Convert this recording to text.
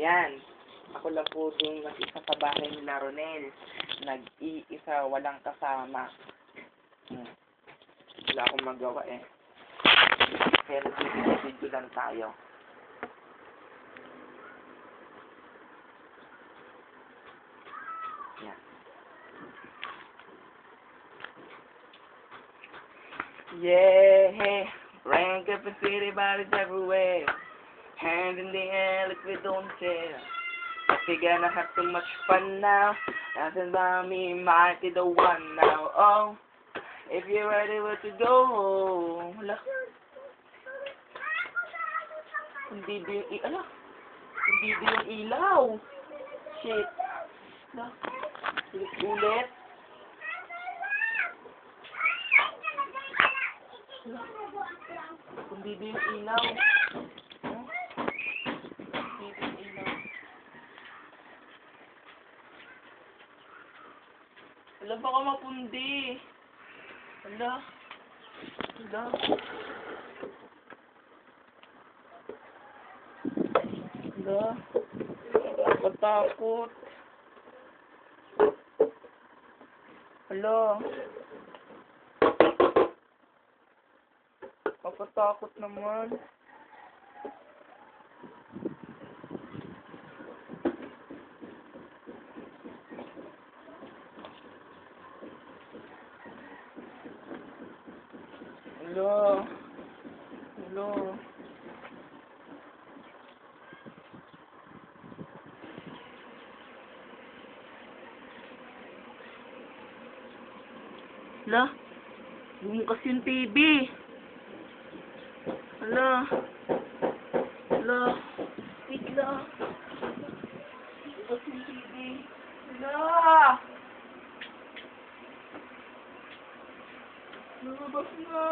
Ayan. Ako lang po yung nag-isa sa bahay nila Ronel. Nag-iisa, walang kasama. Wala akong magawa eh. Kaya nag-video lang tayo. Ayan. Yeah, rank up and city bodies everywhere. Hand in the air like we don't care. We're gonna have too much fun now. Nothing about me, might be the one now. Oh, if you're ready, where to go? Hala. Hindi din yung ilaw. Hindi din yung ilaw. Shit. Hala. Ulit. Hindi din yung ilaw. Wala baka mapundi. Wala. Wala. Wala. Nakatakot. Wala. Nakatakot naman. Hello. Hello. Hala. Bumukas yung TV. Hala. Hala. Wait lang. Bumukas yung TV. Hala. Lumabas na.